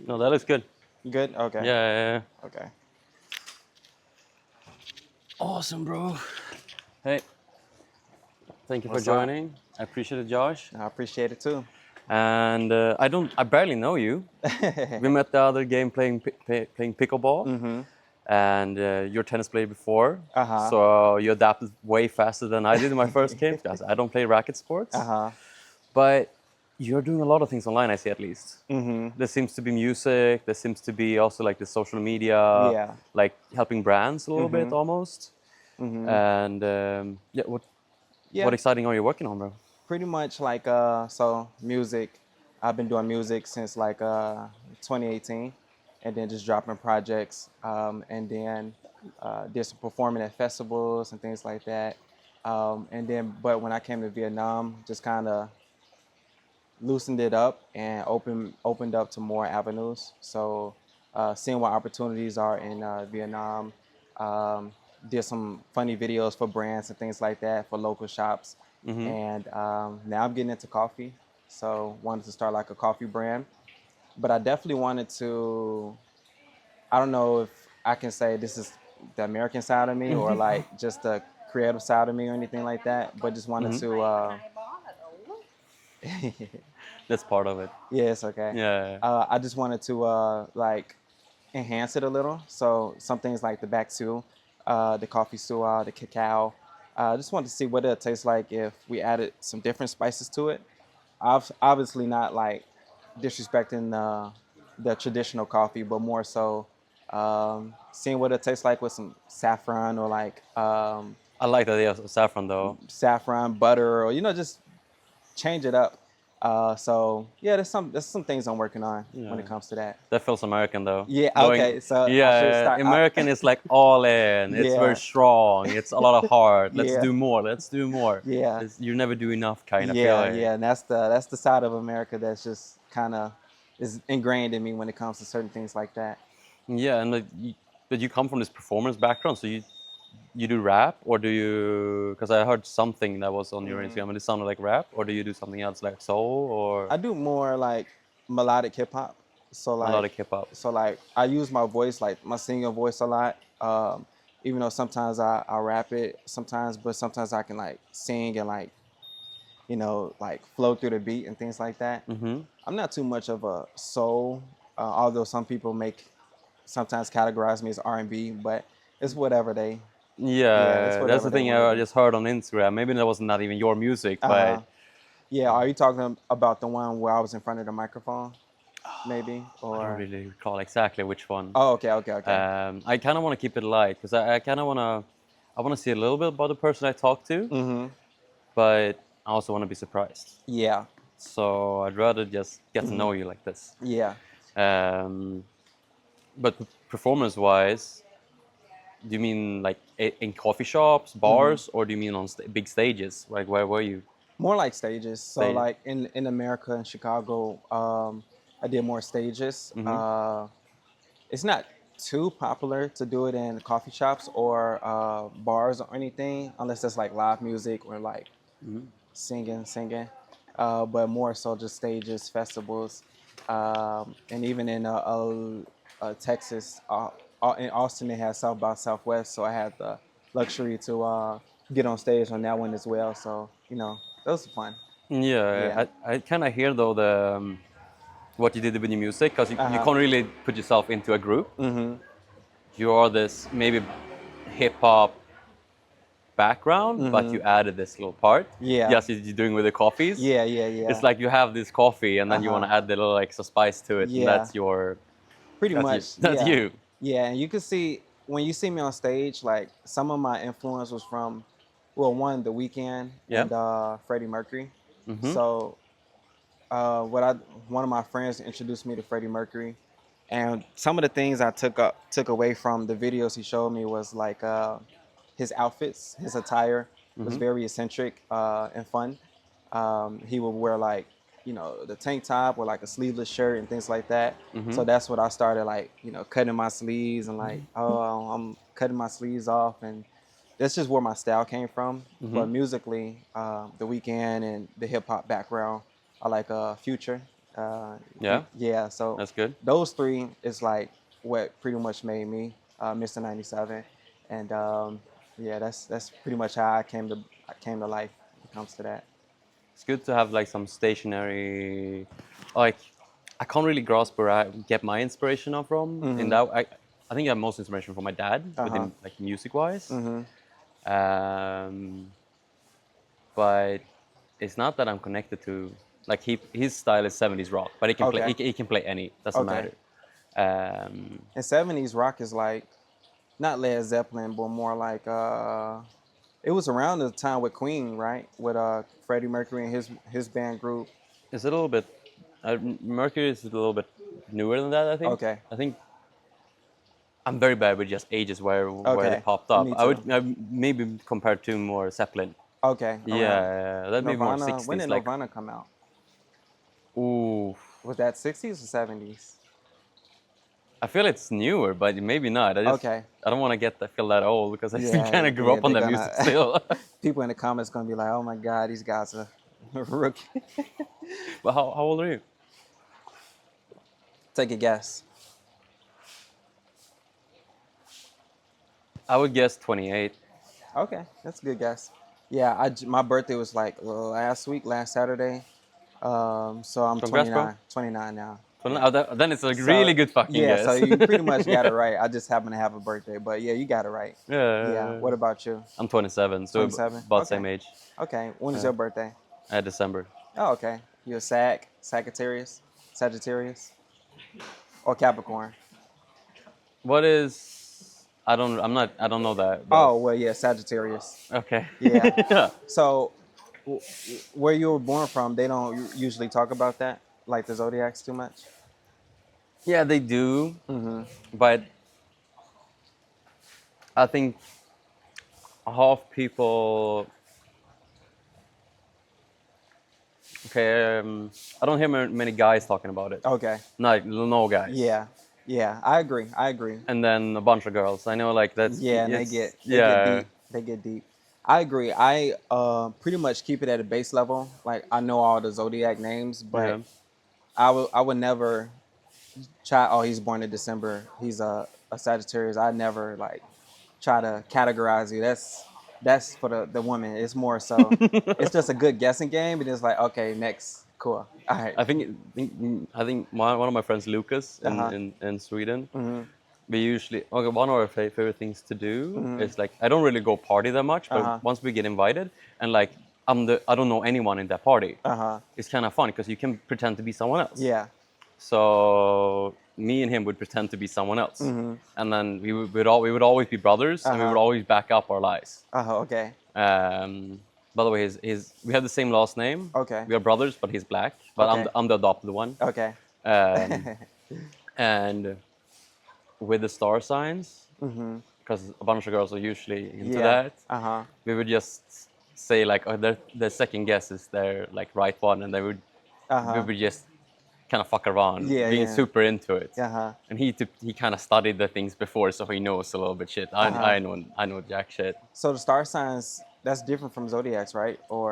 No, that looks good. Good? Okay. Yeah. Okay. Awesome, bro. Hey, thank you for What's up? joining. I appreciate it, Josh. I appreciate it too. And I barely know you. We met the other game playing pickleball, Mm-hmm. and you're a tennis player before, Uh-huh. so you adapted way faster than I did in my first game because I don't play racket sports. Uh-huh. But you're doing a lot of things online, I see at least. Mm-hmm. There seems to be music. There seems to be also like the social media, Yeah. like helping brands a little bit Mm-hmm. almost. Mm-hmm. And yeah, what Yeah. exciting are you working on, bro? Pretty much like so music. I've been doing music since like 2018, and then just dropping projects, and then did some performing at festivals and things like that. And then, but when I came to Vietnam, just kind of loosened it up and opened up to more avenues. So seeing what opportunities are in Vietnam, um, did some funny videos for brands and things like that for local shops, Mm-hmm. and now I'm getting into coffee. So wanted to start like a coffee brand, but I definitely wanted to. I don't know if I can say this is the American side of me or like just the creative side of me or anything like that, but just wanted Mm-hmm. to. That's part of it. Yeah, it's okay. Yeah. I just wanted to like enhance it a little. So some things like the back two, the coffee suah, the cacao. I just wanted to see what it tastes like if we added some different spices to it. Obviously not like disrespecting the traditional coffee, but more so seeing what it tastes like with some saffron or like I like the idea of saffron though. saffron butter or just change it up. So yeah, there's some things I'm working on when Yeah. it comes to that. That feels American though. Yeah. Going, Okay. So I should yeah, start. American is like all in. It's very Yeah. strong. It's a lot of heart. Let's Yeah. do more. Let's do more. Yeah. You never do enough kind of Yeah. feeling. Yeah. And that's the side of America that's just kind of is ingrained in me when it comes to certain things like that. Yeah, and but you come from this performance background, so you do rap or do you? Because I heard something that was on your Instagram and it sounded like rap, or do you do something else like soul or I do more like melodic hip hop. So like, melodic hip hop? I use my voice, like my singing voice, a lot. Even though sometimes I rap it, sometimes, but sometimes I can like sing and like like flow through the beat and things like that. Mm-hmm. I'm not too much of a soul, although some people sometimes categorize me as R&B, but it's whatever yeah, it's Yeah, that's whatever the they thing want to I do. just heard on Instagram. Maybe that was not even your music, Uh-huh. but Yeah, are you talking about the one where I was in front of the microphone, maybe? I don't Or really recall exactly which one. oh, okay, okay, okay. I kind of want to keep it light because I kind of I want to see a little bit about the person I talk to, Mm-hmm. but I also want to be surprised. Yeah, So I'd rather just get to know you like this. yeah. Um, but performance-wise, do you mean like in coffee shops, Mm-hmm. bars, or do you mean on big stages? Like where were you? More like stages. So Stage. like in America, in Chicago, I did more stages. Mm-hmm. It's not too popular to do it in coffee shops or bars or anything, unless it's like live music or like Mm-hmm. singing. But more so just stages, festivals, and even in Texas, in Austin, they had South by Southwest, so I had the luxury to get on stage on that one as well. So those are fun. Yeah. Yeah, I kind of hear though the what you did with your music because you Uh huh. can't really put yourself into a group. Mhm. You are this maybe hip hop background, but you Mhm. added this little part. Yeah. Yes, you're doing with the coffees. Yeah. Yeah. It's Yeah. like you have this coffee, and Uh then you want huh. to add the little extra spice to it, and Yeah. Pretty that's you. much. That's Yeah. you. Yeah. And you can see when you see me on stage, like some of my influence was from, well, one, The Weeknd Yeah. and Freddie Mercury. Mm-hmm. So one of my friends introduced me to Freddie Mercury, and some of the things I took away from the videos he showed me was like his outfits, his attire was Mm-hmm. very eccentric and fun. He would wear like the tank top or like a sleeveless shirt and things like that. Mm-hmm. So that's what I started like cutting my sleeves and like I'm cutting my sleeves off, and that's just where my style came from. Mm-hmm. But musically, The Weeknd and the hip hop background, I like Future. Yeah, Yeah, so that's good. those three is like what pretty much made me Mr. 97, and yeah, that's pretty much how I came to life when it comes to that. It's good to have like some stationary, like I can't really grasp where I get my inspiration from. In Mm-hmm. that, I think I have most inspiration from my dad with Uh-huh. him, like music wise. Mm-hmm. Um, but it's not that I'm connected to like his style is 70s rock, but he can play Okay. he can play any, doesn't Okay. matter. Um, And 70s rock is like not Led Zeppelin, but more like it was around the time with Queen, right? With Freddie Mercury and his band group. it's a little bit Mercury is a little bit newer than that. Okay. I think I'm very bad with just ages where they Okay. popped up. Me I too. would maybe compared to more Zeppelin. Okay. Around Yeah, that'd be more Nirvana. When 60s. did Like, Nirvana come out? ooh, Was that 60s or 70s? I feel it's newer, but maybe not. Okay. I don't want to feel that old because I still Yeah, kind of grew yeah, up on they're that gonna music still. people in the comments gonna be like, "Oh my God, these guys are rookie." But how old are you? Take a guess. I would guess 28. Okay, that's a good guess. Yeah, my birthday was like last Saturday. So I'm Congrats, bro. 29 now. So Yeah. then it's a really So good fucking yeah, so guess. you pretty much got it right. I just happen to have a birthday, but yeah, you got it right. Yeah. Yeah. What about you? I'm 27, so 27. about Okay. same age. Okay. When is Yeah. your birthday? December. Oh, okay. You're a Sagittarius, or Capricorn? What is? I don't know that. But Oh, well, yeah, Sagittarius. okay. Yeah. Yeah. So, where you were born from, they don't usually talk about that, like the zodiacs, too much. Yeah, they do, Mm-hmm. but I think half people. Okay, I don't hear many guys talking about it. Okay. No guys. Yeah. Yeah. I agree. I agree. And then a bunch of girls. I know, like that's Yeah, and it's they get yeah. deep. They get deep. I agree. I pretty much keep it at a base level. Like I know all the zodiac names, but Yeah. I would never try. Oh, he's born in December. He's a Sagittarius. I never like try to categorize you. That's for the woman. It's more so. It's just a good guessing game. And it's like okay, next, cool. All right. I think one of my friends, Lucas, Uh-huh. in Sweden, Mm-hmm. we usually okay. One of our favorite things to do Mhm. is like I don't really go party that much, but Uh-huh. once we get invited and like I don't know anyone in that party, Uh-huh. it's kind of fun because you can pretend to be someone else. Yeah. So me and him would pretend to be someone else, Mm-hmm. and then we would always be brothers, and we would Uh-huh. always back up our lies. Okay. By the way, we have the same last name. Okay. We are brothers, but he's black. But Okay. I'm the adopted one. Okay. Um, and with the star signs, Mm-hmm. because a bunch of girls are usually into Yeah. that, Uh-huh. we would just say like, oh, their second guess is their like right one, and we Uh-huh. would just kind of fuck around, Yeah, being yeah. super into it. Uh-huh. And he kind of studied the things before, so he knows a little bit shit. Uh-huh. I know jack shit. So the star signs, that's different from zodiacs, right? Or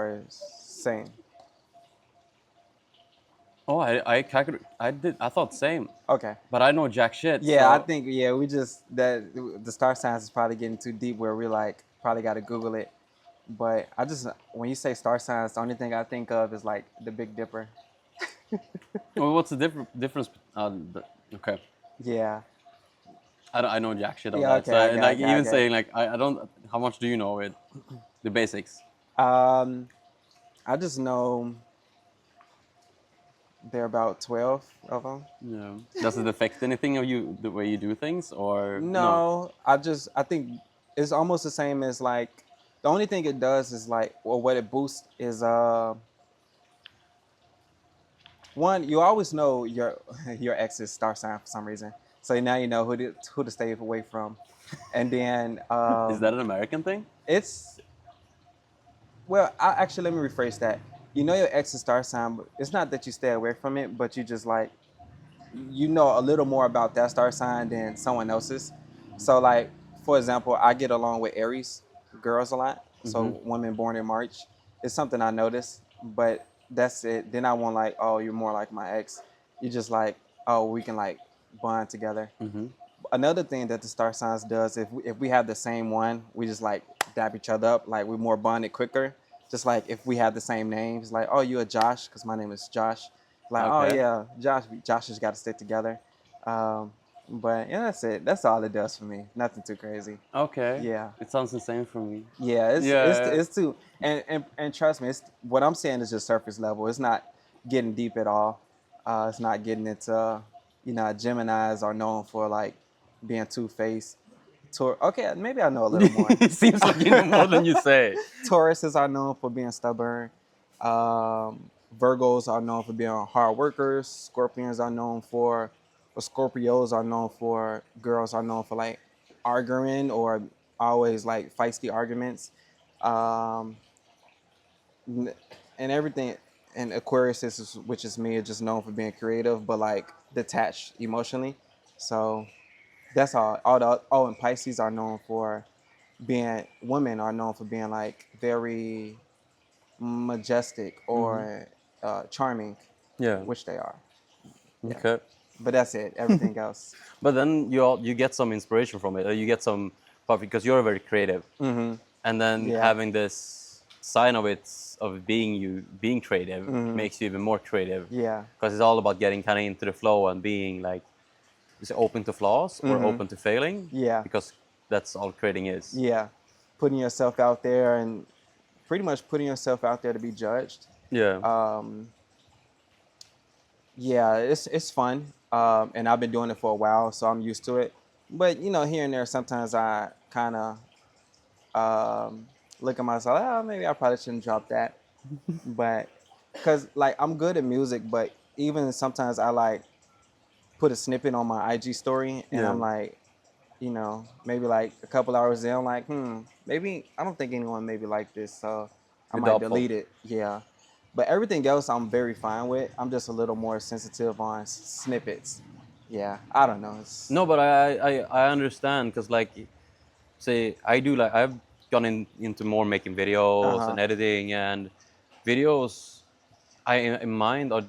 same? Oh, I thought same, Okay. but I know jack shit. Yeah, I so- think we just that the star signs is probably getting too deep where we're like probably got to Google it. But I just when you say star signs, the only thing I think of is like the Big Dipper. Well, what's the difference? Okay, Yeah. I know jack shit on Yeah, that. okay, So, okay, like okay, even okay. saying like I don't. How much do you know it? The basics. I just know there are about 12 of them. Yeah. Does it affect anything of you the way you do things or No, I think it's almost the same as like the only thing it does is like or what it boosts is one, you always know your ex's star sign for some reason. So now you know who to stay away from. And then Is that an American thing? it's well, actually let me rephrase that. You know your ex's star sign, but it's not that you stay away from it, but you just like you know a little more about that star sign than someone else's. So like for example, I get along with Aries girls a lot. So women born in March. It's something I noticed, but that's it. Then I want like, oh, you're more like my ex. You just like, oh, we can like bond together. Mm-hmm. Another thing that the star signs does, if we have the same one, we just like dap each other up. Like we're more bonded quicker. Just like if we have the same names, like, oh, you a Josh, because my name is Josh. Like, oh Okay. yeah, Josh. Josh has got to stick together. Um, but yeah, that's it. That's all it does for me. Nothing too crazy. Okay. Yeah. It sounds the same for me. Yeah, Yeah. it's too, and trust me, it's what I'm saying is just surface level. It's not getting deep at all. It's not getting into, Geminis are known for like being two-faced. Okay, maybe I know a little more. It seems like you know more than you say. Tauruses are known for being stubborn. Virgos are known for being hard workers. Scorpions are known for, or Scorpios are known for, girls are known for like arguing or always like feisty arguments. Um, n- and everything. And Aquarius which is me, is just known for being creative, but like detached emotionally. So that's all. And Pisces are known for women are known for being like very majestic or charming, Yeah. which they are. Yeah. Okay. But that's it. Everything else. But then you get some inspiration from it, or you get some, but because you're very creative, Mm-hmm. and then Yeah. having this sign of it of being creative makes you even more creative. Yeah. Because it's all about getting kind of into the flow and being like, is it open to flaws or open to failing? Yeah. Because that's all creating is. Yeah. Putting yourself out there and pretty much putting yourself out there to be judged. Yeah. Yeah, it's fun, and I've been doing it for a while, so I'm used to it. But here and there, sometimes I kind of look at myself. Oh, maybe I probably shouldn't drop that. But because like I'm good at music, but even sometimes I like put a snippet on my IG story, and Yeah. I'm like, maybe like a couple hours in, I'm like, maybe I don't think anyone maybe like this, so I You're might doubtful. delete it. Yeah. But everything else I'm very fine with. I'm just a little more sensitive on snippets. Yeah, I don't know. No, but I understand because like, say I do like I've gone into more making videos and editing, and videos I in mind are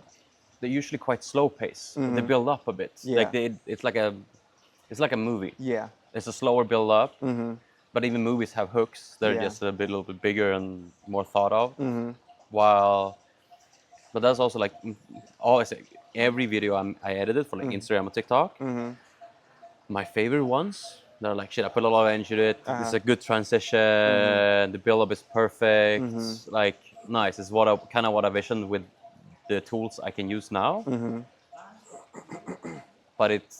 they're usually quite slow pace. They build up a bit. Yeah. Like it's like a movie. Yeah. It's a slower build up. Mm-hmm. But even movies have hooks. They're Yeah. just a little bit bigger and more thought of. Mm-hmm. But that's also like always every video I edited for like Instagram or TikTok. Mm-hmm. My favorite ones, they're like shit. I put a lot of energy into it. It's a good transition. The build up is perfect. Like nice. It's what I visioned with the tools I can use now. But it's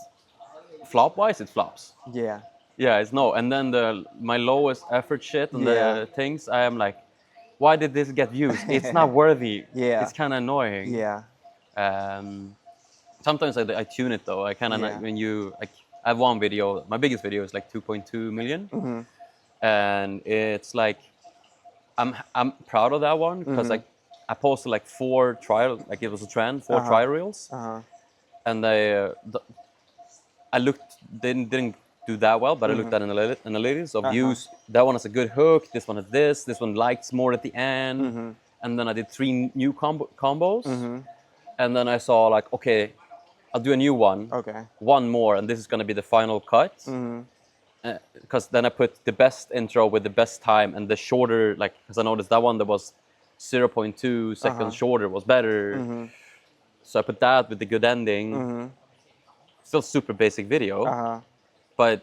flop wise, it flops. Yeah. Yeah, it's no. And then my lowest effort shit and Yeah. the things, I am like, why did this get views? It's not worthy. Yeah. It's kind of annoying. Yeah. Sometimes I tune it though. I kind of Yeah. when I have one video. My biggest video is like 2.2 million, and it's like I'm proud of that one because like I posted like 4 trial, like it was a trend, 4 trial reels, and I looked didn't do that well, but I looked at analytics of views. That one has a good hook. This one has this one likes more at the end, and then I did 3 new combos, and then I saw like, okay, I'll do a new one, Okay. one more, and this is gonna be the final cut. Because then I put the best intro with the best time and the shorter, like, because I noticed that one that was 0.2 seconds shorter was better. So I put that with the good ending. Still super basic video, but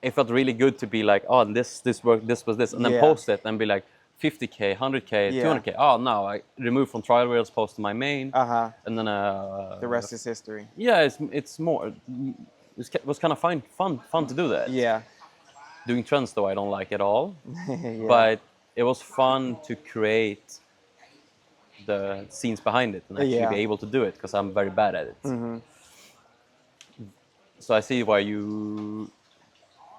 it felt really good to be like, oh, this worked, this was this, and then Yeah. post it and be like 50K, 100K, Yeah. 200K. Oh, no, I remove from trial reels, post to my main, and then The rest is history. yeah, it's more. It was kind of fun to do that. Yeah. Doing trends though, I don't like at all. Yeah. But it was fun to create the scenes behind it and actually Yeah. be able to do it because I'm very bad at it. So I see why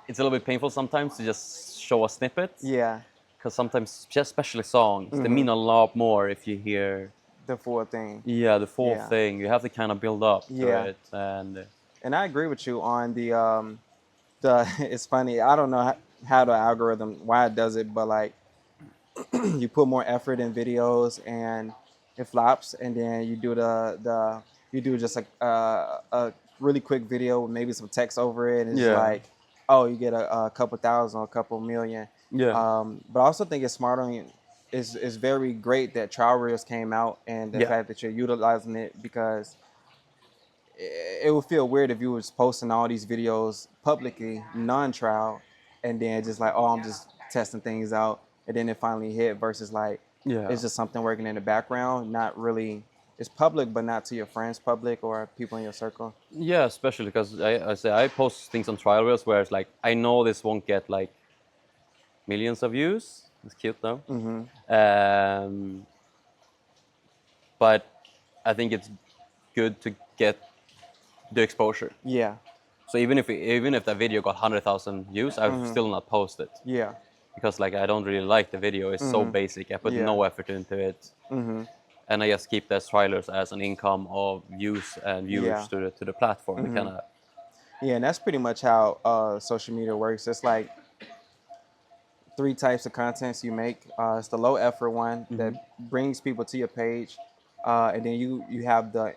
it's a little bit painful sometimes to just show a snippet. Yeah. Because sometimes, just especially songs, they mean a lot more if you hear. The full thing. Yeah, the full Yeah. thing. You have to kind of build up to Yeah. it, and And I agree with you on the it's funny. I don't know how the algorithm, why it does it, but like you put more effort in videos and it flops, and then you do you do just a really quick video with maybe some text over it, and it's Yeah. like, oh, you get a couple thousand or a couple million. Yeah. But I also think it's smart on you. It's very great that trial reels came out, and the Yeah. fact that you're utilizing it, because it would feel weird if you was posting all these videos publicly, non-trial, and then just like, oh, I'm just testing things out, and then it finally hit. Versus like, Yeah. it's just something working in the background, not really. It's public, but not to your friends public or people in your circle. Yeah, especially because I say I post things on trial reels where it's like I know this won't get like millions of views. It's cute though. Mm-hmm. But I think it's good to get the exposure. Yeah. So even if that video got 100,000 views, I would Mm-hmm. still not post it Yeah. because like I don't really like the video. It's so Mm-hmm. basic. I put Yeah. no effort into it, Mm-hmm. and I just keep the trailers as an income of views and viewers Yeah. to the platform. It Mm-hmm. kind of Yeah, and that's pretty much how social media works. It's like three types of contents you make. It's the low effort one that brings people to your page, and then you have the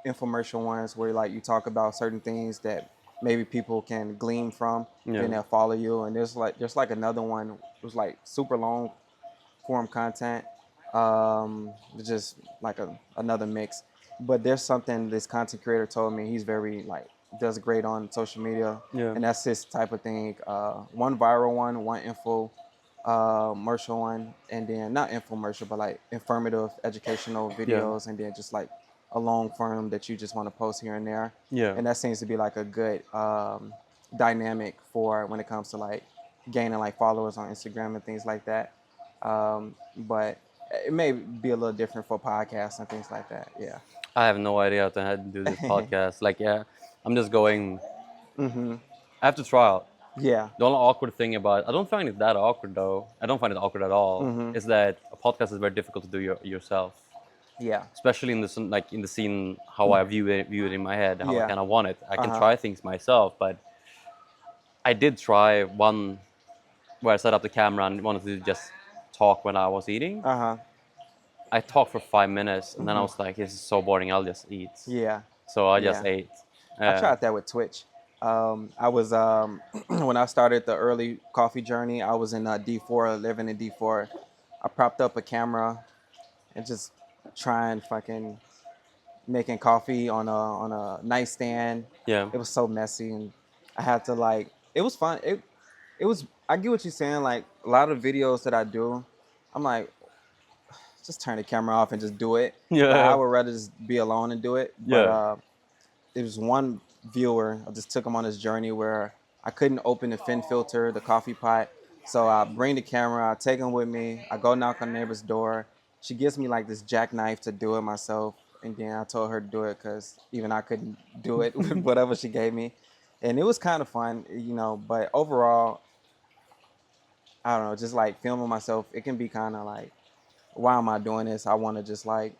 infomercial ones where like you talk about certain things that maybe people can glean from, Yeah. then they'll follow you. And there's like another one. It was like super long form content, just like another mix. But there's something this content creator told me he's very like does great on social media, Yeah. and that's his type of thing. One viral one info commercial one, and then not infomercial, but like informative, educational videos, and then just like a long form that you just want to post here and there. Yeah. And that seems to be like a good dynamic for when it comes to like gaining like followers on Instagram and things like that. But it may be a little different for podcasts and things like that. Yeah. I have no idea how to do this podcast. Like, yeah, I'm just going. Mm-hmm. I have to try out. Yeah. The only awkward thing about I don't find it that awkward though. I don't find it awkward at all. Mm-hmm. Is that a podcast is very difficult to do yourself, Yeah. especially in the scene how I view it in my head, how I Yeah. kind of want it. I can Uh-huh. try things myself, but I did try one where I set up the camera and wanted to just talk when I was eating. Uh-huh. I talked for 5 minutes and then I was like, this is so boring. I'll just eat. Yeah. So I just Yeah. ate. I tried that with Twitch. I was when I started the early coffee journey, I was in D4, living in D4. I propped up a camera and just trying fucking making coffee on a nightstand. Yeah. It was so messy, and I had to like. It was fun. It was. I get what you're saying. Like a lot of videos that I do, I'm like, just turn the camera off and just do it. Yeah. Like, I would rather just be alone and do it. But Yeah. there was one viewer. I just took him on this journey where I couldn't open the fin filter, the coffee pot. So I bring the camera. I take him with me. I go knock on the neighbor's door. She gives me like this jackknife to do it myself. And then I told her to do it because even I couldn't do it with whatever she gave me. And it was kind of fun, you know. But overall, I don't know, just like filming myself, it can be kind of like, why am I doing this? I want to just like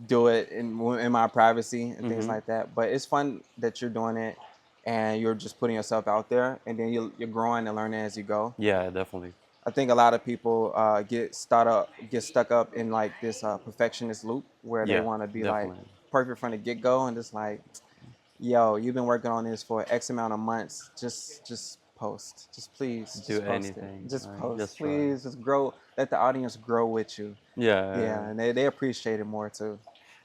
do it in my privacy and things like that. But it's fun that you're doing it and you're just putting yourself out there, and then you're growing and learning as you go. Yeah, definitely. I think a lot of people get stuck up in like this perfectionist loop where they Yeah, want to be definitely. like perfect from the get go, and just like, yo, you've been working on this for X amount of months. Just post. Just please Do just post anything, it. Just like, post. just try. Please just grow. Let the audience grow with you. Yeah. Yeah, and they appreciate it more too.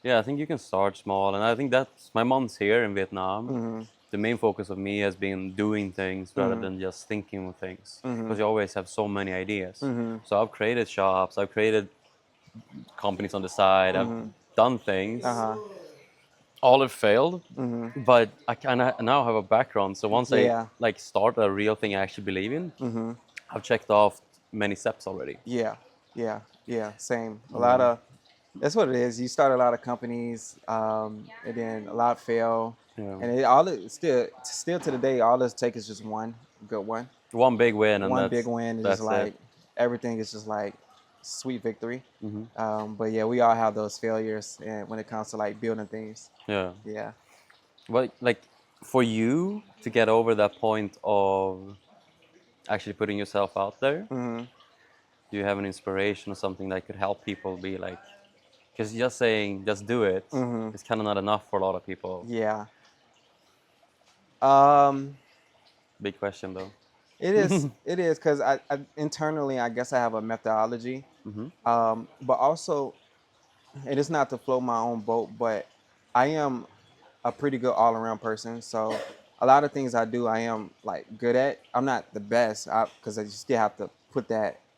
Yeah, I think you can start small, and I think that's my mom's here in Vietnam. Mm-hmm. The main focus of me has been doing things rather than just thinking of things, because you always have so many ideas. So I've created shops, I've created companies on the side, I've done things. Uh-huh. All have failed, but I kind of now have a background. So once Yeah. I like start a real thing I actually believe in, I've checked off many steps already. Yeah. Same. A lot of that's what it is. You start a lot of companies, and then a lot fail, Yeah. and still to the day, all it takes is just one good one, One big win, and one big win, and that's just like it. everything is just like sweet victory. But yeah, we all have those failures, and when it comes to like building things, Yeah. yeah. Well, like for you to get over that point of actually putting yourself out there, do you have an inspiration or something that could help people be like, because just saying just do it is kind of not enough for a lot of people. Yeah. Um, Big question though. it is. It is because I internally, I guess I have a methodology. But also, and it's not to float my own boat, but I am a pretty good all around person. So a lot of things I do, I am like good at. I'm not the best because I still have to put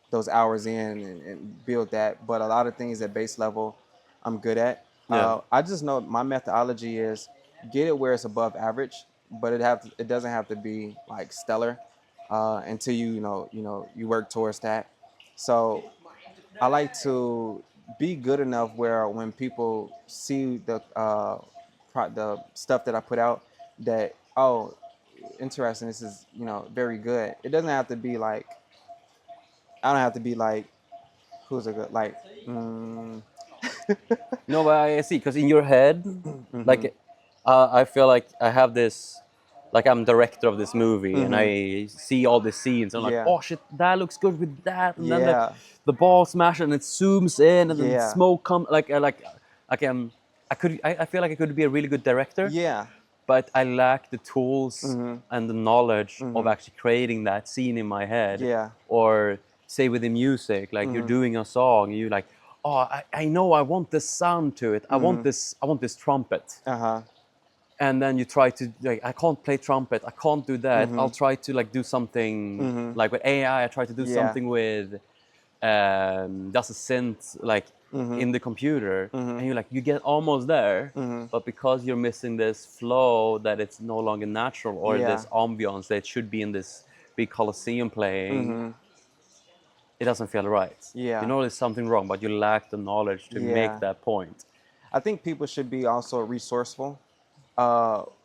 those hours in and build that. But a lot of things at base level, I'm good at. Yeah. I just know my methodology is get it where it's above average, but it doesn't have to be like stellar until you work towards that. So I like to be good enough where when people see the stuff that I put out, that oh, interesting, this is very good. It doesn't have to be like I don't have to be like who's a good like. Mm, No, but I see, because in your head, like, I feel like I have this, like I'm director of this movie, and I see all the scenes. And I'm like, Yeah. oh shit, that looks good with that, and then Yeah. the ball smash, and it zooms in, and then Yeah. smoke come. I feel like I could be a really good director, Yeah. but I lack the tools and the knowledge of actually creating that scene in my head. Yeah. Or say with the music, like you're doing a song, and you're like, oh, I know I want this sound to it. I want this trumpet. Uh-huh. And then you try to like, I can't play trumpet. I can't do that. I'll try to like do something like with AI. I try to do Yeah. something with just a synth like in the computer, and you're like, you get almost there, but because you're missing this flow, that it's no longer natural, or Yeah. this ambiance that should be in this big coliseum playing, it doesn't feel right. Yeah. You know there's something wrong, but you lack the knowledge to make Yeah. that point. I think people should be also resourceful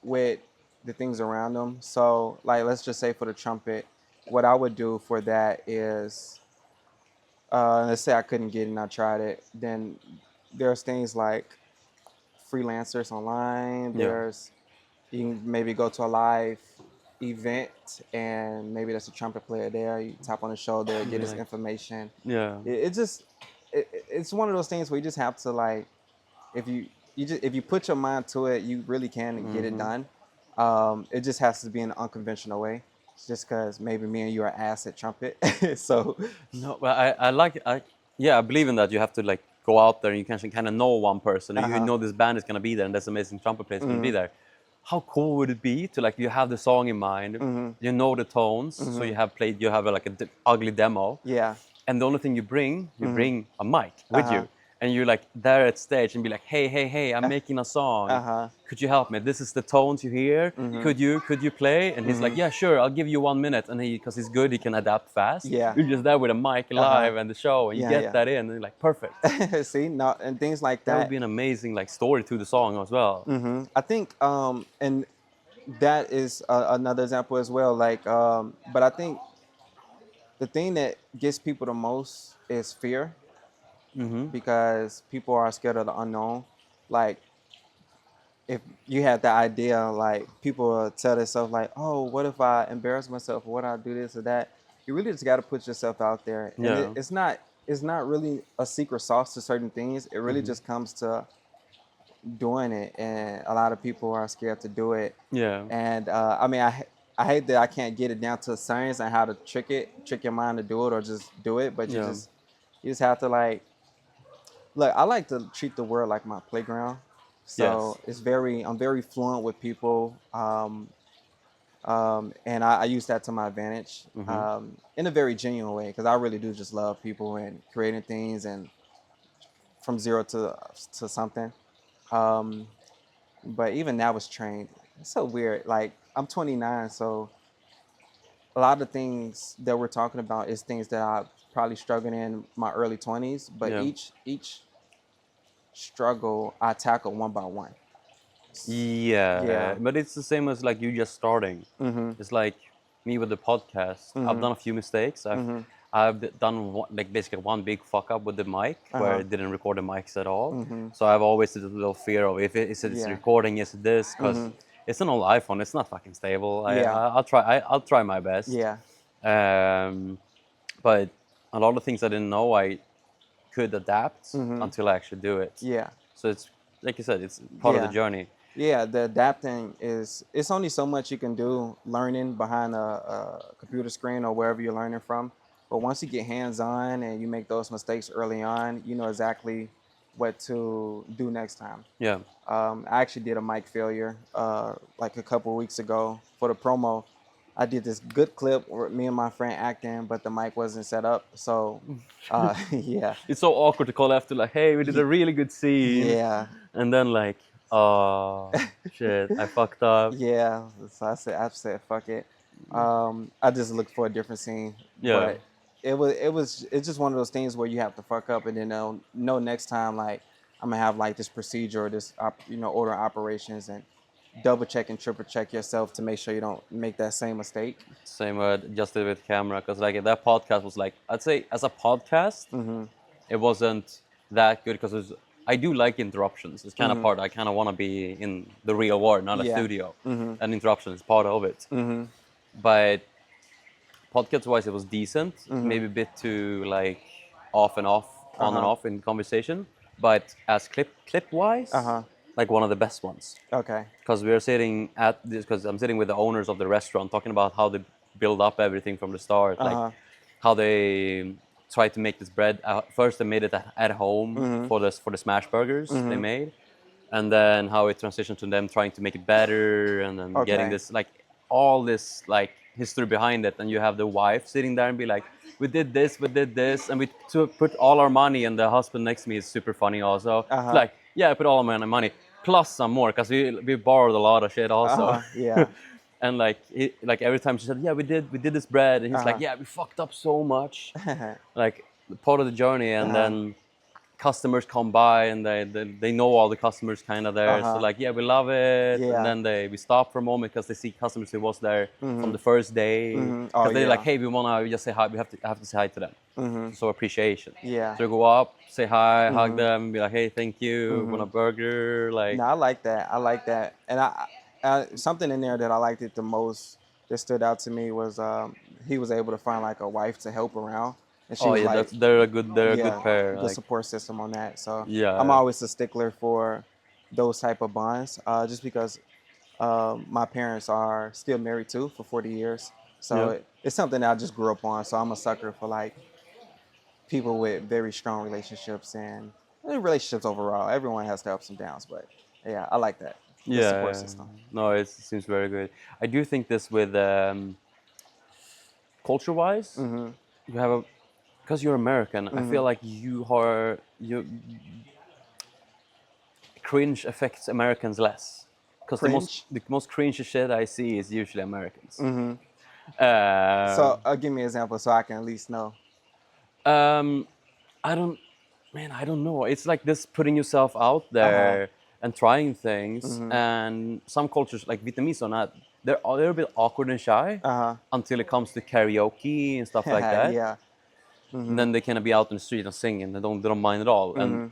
with the things around them. So, like, let's just say for the trumpet, what I would do for that is, let's say I couldn't get it and I tried it, then there's things like freelancers online. Yeah. There's you can maybe go to a live event and maybe there's a trumpet player there. You tap on his shoulder, get his Yeah. information. Yeah. It's one of those things where you just have to like if you put your mind to it, you really can get it done. It just has to be in an unconventional way. It's just because maybe me and you are ass at trumpet, so No, but I believe in that. You have to like go out there and you can kind of know one person, and you know this band is gonna be there, and this amazing trumpet player is gonna be there. How cool would it be to like you have the song in mind, you know the tones, so you have like a ugly demo, yeah, and the only thing you bring a mic with you, and you're like there at stage and be like, hey, I'm making a song. Could you help me? This is the tones you hear. Could you play? And he's like, yeah, sure, I'll give you 1 minute. And because he's good, he can adapt fast. Yeah. You're just there with a mic live and the show, and you Yeah, get yeah. that in, and you're like, perfect. see, no, and things like That that. would be an amazing like story to the song as well. I think, and that is another example as well. Like, but I think the thing that gets people the most is fear, because people are scared of the unknown. Like, if you had the idea, like people will tell themselves, like, "Oh, what if I embarrass myself? Or what I do this or that?" You really just got to put yourself out there, and Yeah. it's not really a secret sauce to certain things. It really just comes to doing it, and a lot of people are scared to do it. Yeah. And I mean, I hate that I can't get it down to science and how to trick your mind to do it, or just do it. But Yeah. you just have to like look. I like to treat the world like my playground. So Yes. I'm very fluent with people, and I use that to my advantage in a very genuine way, because I really do just love people and creating things and from zero to something. Um, but even that was trained. It's so weird. Like I'm 29, so a lot of things that we're talking about is things that I probably struggled in my early 20s. But Yeah. each struggle I tackle one by one. Yeah, Yeah. but it's the same as like you just starting. It's like me with the podcast. I've done a few mistakes. Done like basically one big fuck up with the mic where it didn't record the mics at all. So I've always had a little fear of if it's Yeah. recording, is it this? Because it's an old iPhone. It's not fucking stable. Yeah. I'll try my best. Yeah. Um, but a lot of things I didn't know I could adapt until I actually do it. Yeah. So it's like you said, it's part of the Yeah. journey. Yeah, the adapting is it's only so much you can do learning behind a computer screen or wherever you're learning from. But once you get hands-on and you make those mistakes early on, you know exactly what to do next time. Yeah. I actually did a mic failure like a couple weeks ago for the promo. I did this good clip where me and my friend acting, but the mic wasn't set up. So, yeah, It's so awkward to call after like, hey, we did a Ye- really good scene, yeah, and then like, oh shit, I fucked up. yeah. So I said, fuck it. I just looked for a different scene, Yeah. but it's just one of those things where you have to fuck up and then know next time like I'm gonna have like this procedure or this order operations and double check and triple check yourself to make sure you don't make that same mistake. Same word, just did with camera, because like that podcast was like, I'd say as a podcast, it wasn't that good because I do like interruptions. It's kind of part. I kind of want to be in the real world, not a Yeah. studio. And interruption is part of it. But podcast wise, it was decent. Maybe a bit too like off and off, on and off in conversation. But as clip wise, like one of the best ones. Okay. Because we are sitting at this, because I'm sitting with the owners of the restaurant talking about how they build up everything from the start, like how they try to make this bread. First, they made it at home for the smash burgers they made, and then how it transitioned to them trying to make it better, and then getting Okay. this like all this like history behind it. And you have the wife sitting there and be like, we did this, and we put all our money. And the husband next to me is super funny also. It's like, yeah, I put all my money plus some more because we borrowed a lot of shit also. Yeah. And like like every time she said, yeah, we did this bread, and he's like, yeah, we fucked up so much, like part of the journey. And then customers come by and they know all the customers kind of there, so like, yeah, we love it. Yeah. And then we stop for a moment because they see customers who was there from the first day, because Oh, they're yeah. like, hey, we just say hi, we have to say hi to them. So appreciation. Yeah. So we go up, say hi, hug them, be like, hey, thank you, want a burger, like. No, I like that. I like that. And I something in there that I liked it the most that stood out to me was he was able to find like a wife to help around, and she Oh was yeah, like, they're a good pair. good Like, support system on that. So yeah, I'm always a stickler for those type of bonds, just because my parents are still married too for 40 years. So Yeah. it's something that I just grew up on. So I'm a sucker for like people with very strong relationships and relationships overall. Everyone has their ups and downs, but yeah, I like that. The yeah, support system. no, it seems very good. I do think this with culture-wise, you have a, because you're American. I feel like you cringe affects Americans less, because Cringe. the most cringy shit I see is usually Americans. So give me an example so I can at least know. I don't, man, I don't know. It's like this putting yourself out there and trying things. And some cultures, like Vietnamese, are not. They're a bit awkward and shy until it comes to karaoke and stuff like that. Yeah. And then they can be out in the street and singing. They don't mind at all. And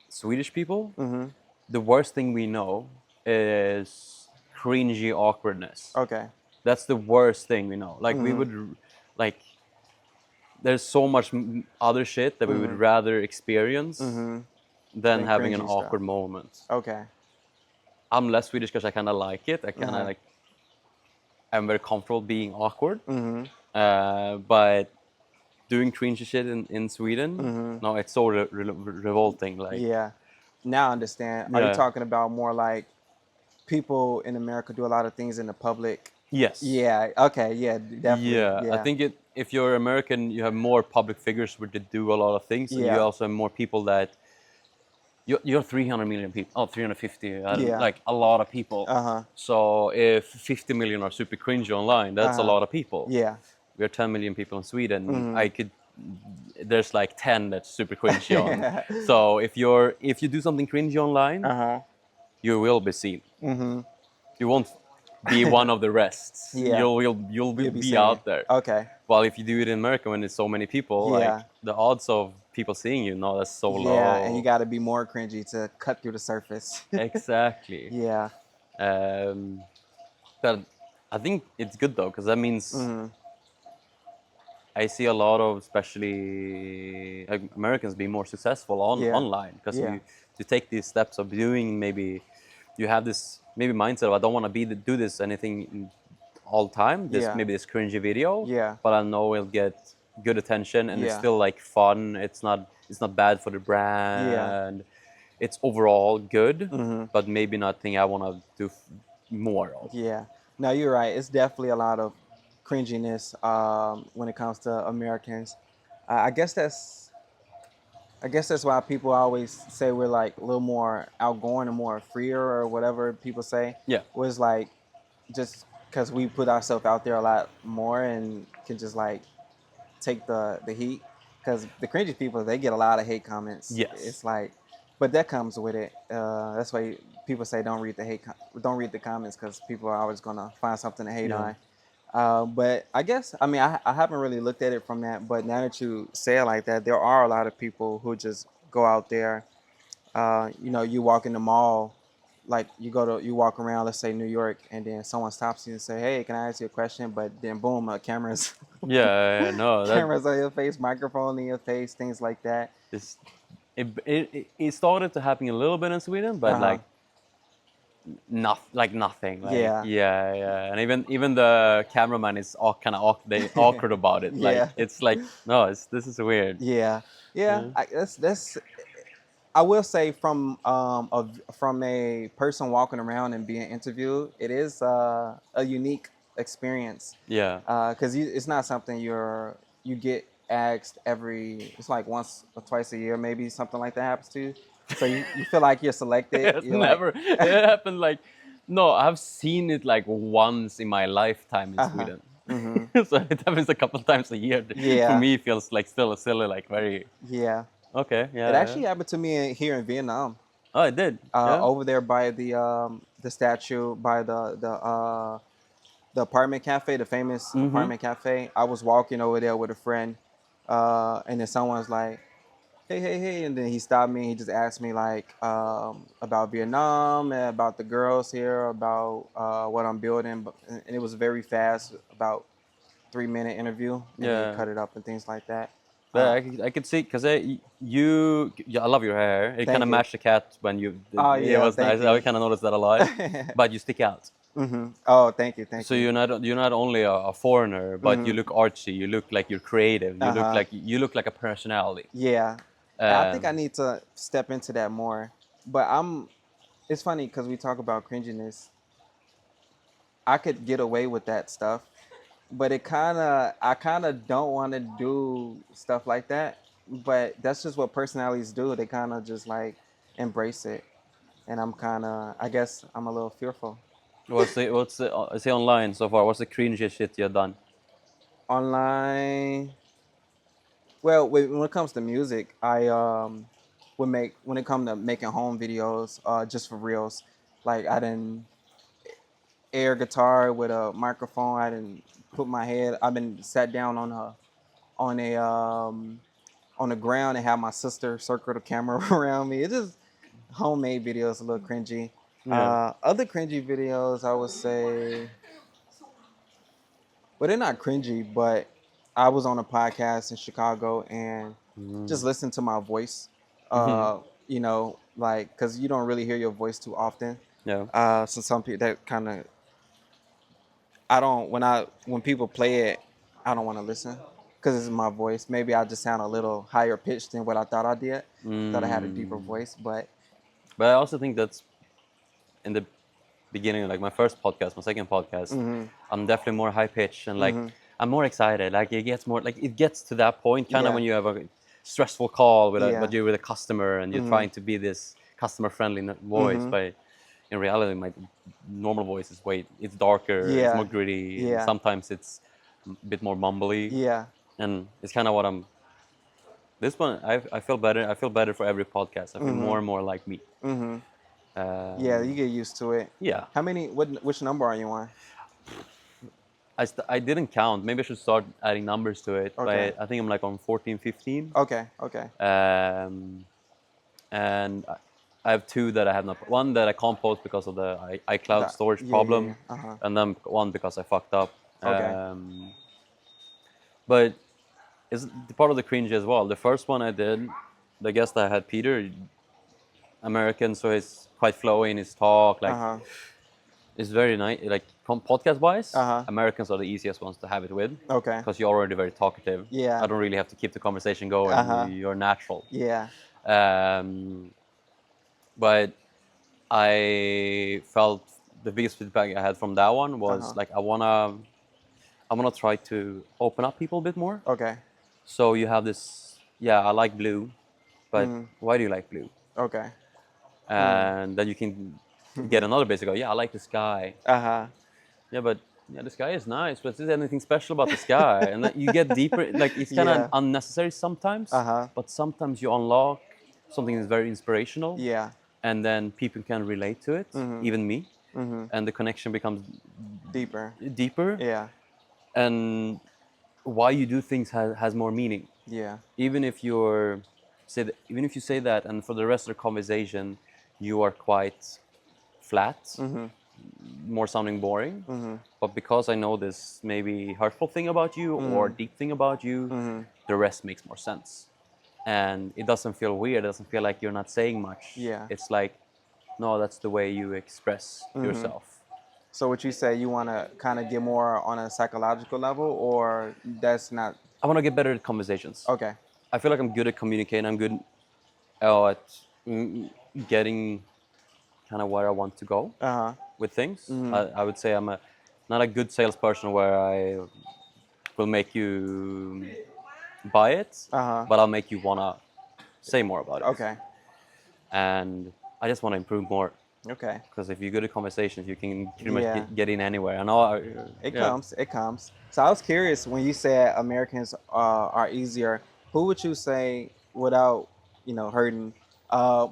Swedish people, the worst thing we know is cringy awkwardness. Okay. That's the worst thing we know. Like we would, like, there's so much other shit that we would rather experience than having an cringy stuff. awkward moment. Okay. I'm less Swedish because I kind of like it. I kind of like, I'm very comfortable being awkward. But doing cringy shit in Sweden, no, it's so revolting. Like, Yeah. Now I understand. Are you Yeah. talking about more like people in America do a lot of things in the public? yes. Yeah. Okay. Yeah. Definitely. Yeah, I think if you're American, you have more public figures where they do a lot of things, and you Yeah. also have more people that you're 300 million people. Oh, 350. Yeah. Like a lot of people. So if 50 million are super cringy online, that's a lot of people. Yeah. We're 10 million people in Sweden. There's like 10 that's super cringy on. So if you do something cringy online, you will be seen. You won't be one of the rest. Yeah. You'll be seen. out there. Okay. Well, if you do it in America when there's so many people, Yeah. like the odds of people seeing you, no, that's so low. Yeah, and you got to be more cringy to cut through the surface. Exactly. Yeah. But I think it's good though, because that means I see a lot of, especially like, Americans being more successful Yeah. online because Yeah. you take these steps of doing, maybe you have this maybe mindset of, I don't want to do this anything all time. This Yeah. maybe this cringy video, Yeah. but I know it'll get good attention and it's Yeah. still like fun. It's not bad for the Yeah. brand. It's overall good, Mm-hmm. but maybe not thing I want to do more of. Yeah. No, you're right. It's definitely a lot of cringiness when it comes to Americans. I guess that's why people always say we're like a little more outgoing and more freer or whatever people say. Yeah. Was like just because we put ourselves out there a lot more and can just like take the heat. Because the cringy people, they get a lot of hate comments. Yes. It's like, but that comes with it. That's why people say don't read the don't read the comments because people are always gonna find something to hate Yeah. on. But I guess I haven't really looked at it from that. But now that you say it like that, there are a lot of people who just go out there. You walk in the mall, like you walk around, let's say New York, and then someone stops you and say, "Hey, can I ask you a question?" But then boom, cameras, Yeah, no, that cameras on your face, microphone in your face, things like that. is it started to happen a little bit in Sweden, but Uh-huh. nothing. Like Yeah. yeah, and even the cameraman is all kind of awkward about it. Like Yeah. it's like no, this is weird. Yeah, yeah. Yeah. That's. I will say from a person walking around and being interviewed, it is a unique experience. Yeah. Because it's not something you get asked every. It's like once or twice a year, maybe something like that happens to you. So you feel like you're selected. It's You're like, never it happened like no, I've seen it like once in my lifetime in uh-huh. Sweden. Mm-hmm. So it happens a couple times a year. For Yeah, me, it feels like still a silly, like very yeah. okay. It Yeah. actually happened to me here in Vietnam. Oh, it did. Yeah. Over there by the statue, by the apartment cafe, the famous Mm-hmm. apartment cafe. I was walking over there with a friend, and then someone's like, "Hey, hey, hey!" And then he stopped me. He just asked me like about Vietnam, and about the girls here, about what I'm building. And it was very fast, about 3 minute interview, and then he Yeah. cut it up and things like that. But Uh, I could see because yeah, I love your hair. It kind Thank of you. matched the cat when you. Oh It yeah, was thank nice. I you. kind of noticed that a lot. But you stick out. Oh, thank you, thank So you. you're not only a foreigner, but you look artsy. You look like you're creative. Uh-huh. You look like a personality. Yeah, and I think I Um, need to step into that more. But it's funny because we talk about cringiness. I could get away with that stuff, but I kind of don't want to do stuff like that. But that's just what personalities do. They kind of just like embrace it, and I guess I'm a little fearful. I say online so far? What's the cringiest shit you've done? Online, well, when it comes to music, I would make when it comes to making home videos, just for reals. Like I didn't air guitar with a microphone. I didn't put my head. I've been sat down on a on the ground and have my sister circle the camera around me. It's just homemade videos, a little cringy. Yeah. Other cringy videos, I would say, well, they're not cringy, but I was on a podcast in Chicago and just Mm. listened to my voice. Mhm. Like because you don't really hear your voice too often. Yeah. So some people that kind of I don't when people play it, I don't want to listen because it's my voice. Maybe I just sound a little higher pitched than what I thought I did. I thought I had a deeper Mm. voice, but But I also think that's in the beginning, like my first podcast, my second podcast, hmm I'm definitely more high pitched and like hmm I'm more excited. Like it gets more like it gets to that point kind of yeah, when you have a stressful call with yeah, but you're with a customer and you're hmm trying to be this customer friendly voice, hmm but in reality my normal voice is it's darker, it's more yeah, gritty, and yeah, sometimes it's a bit more mumbly, yeah, and it's kind of what I'm. This one I feel better. I feel better for every podcast. I feel hmm more and more like me. hmm yeah. You Um, get used to it. yeah. How many? Which number are you on? I didn't count. Maybe I should start adding numbers to it. Okay, But I think I'm like on 14, 15. okay, okay. And I have two that I have not. One that I can't post because of the iCloud storage Yeah, yeah, yeah. problem, Uh huh. and then one because I fucked up. Okay. But is the part of the cringe as well. The first one I did, the guest I had, Peter, American, so he's quite flowy in his talk. Like, Uh-huh. it's very nice. Like, podcast wise, Uh-huh. Americans are the easiest ones to have it with. Okay. Because you're already very talkative. Yeah. I don't really have to keep the conversation going. Uh-huh. You're natural. Yeah. But I felt the biggest feedback I had from that one was Uh-huh. like, I wanna try to open up people a bit more. Okay. So you have this, yeah, I like blue, but Mhm. why do you like blue? Okay. And then you can get another basic. Go, yeah, I like the sky. Uh-huh. Yeah, but yeah, the sky is nice, but is there anything special about the sky? And then you get deeper. Like it's kind of Yeah. unnecessary sometimes, Uh-huh. but sometimes you unlock something that's very inspirational, Yeah. and then people can relate to it, even me, and the connection becomes Deeper. deeper. Yeah. And why you do things has more meaning. Yeah. Even if even if you say that, and for the rest of the conversation, you are quite flat, more sounding boring. But because I know this maybe hurtful thing about you or deep thing about you, the rest makes more sense. And it doesn't feel weird. It doesn't feel like you're not saying much. Yeah. It's like, no, that's the way you express yourself. So would you say you want to kind of get more on a psychological level, or that's not I want to get better at conversations. okay? I feel like I'm good at communicating. I'm good at getting kind of where I want to go Uh-huh. with things. I would say I'm not a good salesperson where I will make you buy it, Uh-huh. but I'll make you wanna say more about it. Okay. And I just want to improve more Okay. because if you're good at conversations, you can pretty much Yeah. get in anywhere. I know. It Yeah. comes. It comes. So I was curious when you said Americans are easier. Who would you say, without hurting?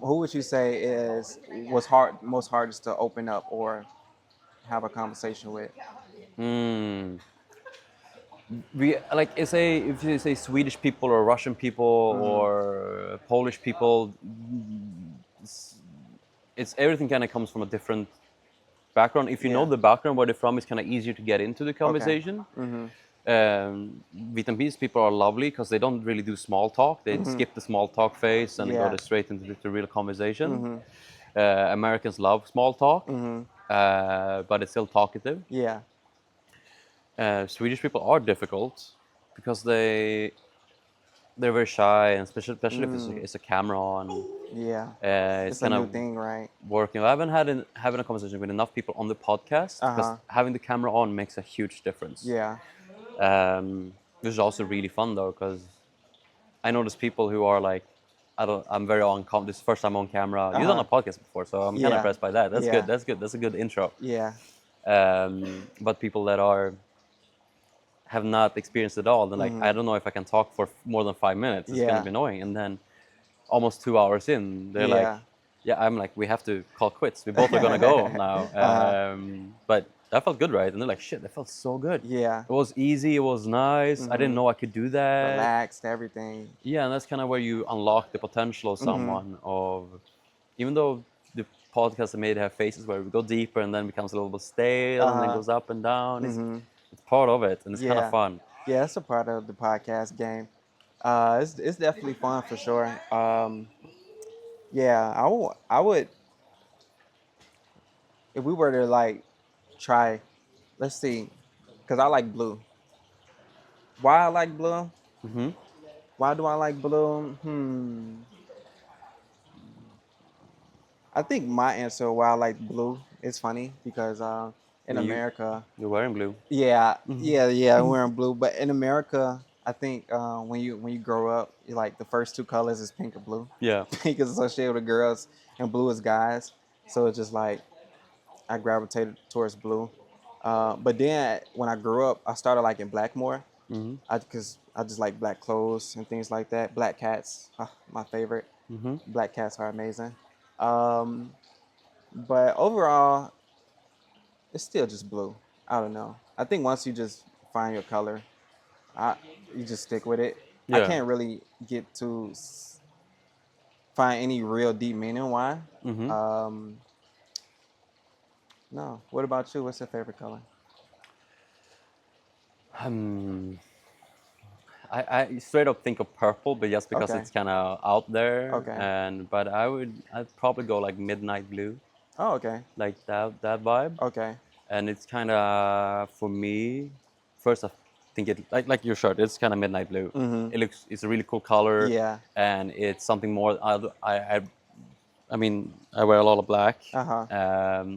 Who would you say was most hardest to open up or have a conversation with? Mm. We like say if you say Swedish people or Russian people or Polish people, it's everything kind of comes from a different background. If you know Yeah. the background where they're from, it's kind of easier to get into the conversation. Vietnamese people are lovely because they don't really do small talk. They skip the small talk phase and Yeah. go straight into the real conversation. Americans love small talk, but it's still talkative. Yeah. Swedish people are difficult because they're very shy, and especially if it's a camera on. Yeah. It's It's a kind new of thing, right? working. I haven't having a conversation with enough people on the podcast because Uh-huh. having the camera on makes a huge difference. Yeah. Which is also really fun though, because I know there's people who are like, I'm very this is the first time on camera. You've done a podcast before, so I'm kind of Yeah. impressed by that. That's Yeah. good. That's good. That's a good intro. Yeah. But people that have not experienced it all, then like, I don't know if I can talk for more than 5 minutes. It's Yeah. gonna be annoying. And then almost 2 hours in, they're like, Yeah. yeah, I'm like, we have to call quits. We both are gonna go now. But that felt good, right? And they're like, shit, that felt so good. Yeah. It was easy. It was nice. I didn't know I could do that. Relaxed, everything. Yeah, and that's kind of where you unlock the potential of someone. Of even though the podcast I made have phases where we go deeper and then becomes a little bit stale and then goes up and down. It's part of it, and it's kind Yeah. of fun. Yeah, that's a part of the podcast game. It's definitely fun for sure. Yeah, I would if we were to like try. Let's see, because I like blue. Why I like blue? Hmm. Why do I like blue? I think my answer why I like blue is funny because in You- America, You're wearing blue. yeah, yeah, I'm wearing blue. But in America, I think when you grow up, you like the first two colors is pink and blue. Yeah. Pink is associated with girls and blue is guys. So it's just like I gravitated towards blue. But then when I grew up, I started liking black more. Because I just like black clothes and things like that. Black cats, my favorite. Black cats are amazing. But overall, it's still just blue. I don't know. I think once you just find your color, you just stick with it. I Yeah. can't really get to find any real deep meaning why. No. What about you? What's your favorite color? I straight up think of purple, but just because Okay. it's kind of out there. Okay. But I'd probably go like midnight blue, Oh, okay. like that vibe. Okay. And it's kind of for me. First, I think it like your shirt. It's kind of midnight blue. It's a really cool color, Yeah. and it's something more. I mean, I wear a lot of black, Uh-huh.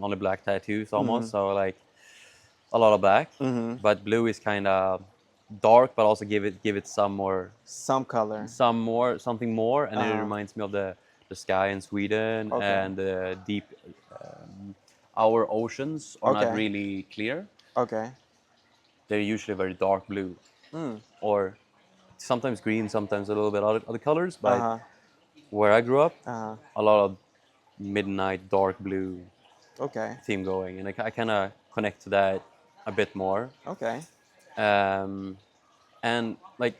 only black tattoos almost. So like a lot of black, Mm-hmm. but blue is kind of dark, but also give it Some color. something more, and it Uh-huh. reminds me of the sky in Sweden Okay. and the deep. Um, our oceans are not Okay. really clear; Okay. they're usually very dark blue, Mm. or sometimes green, sometimes a little bit other colors. But Uh-huh. where I grew up, Uh-huh. a lot of midnight dark blue Okay. theme going, and I kind of connect to that a bit more. Okay. Um, and like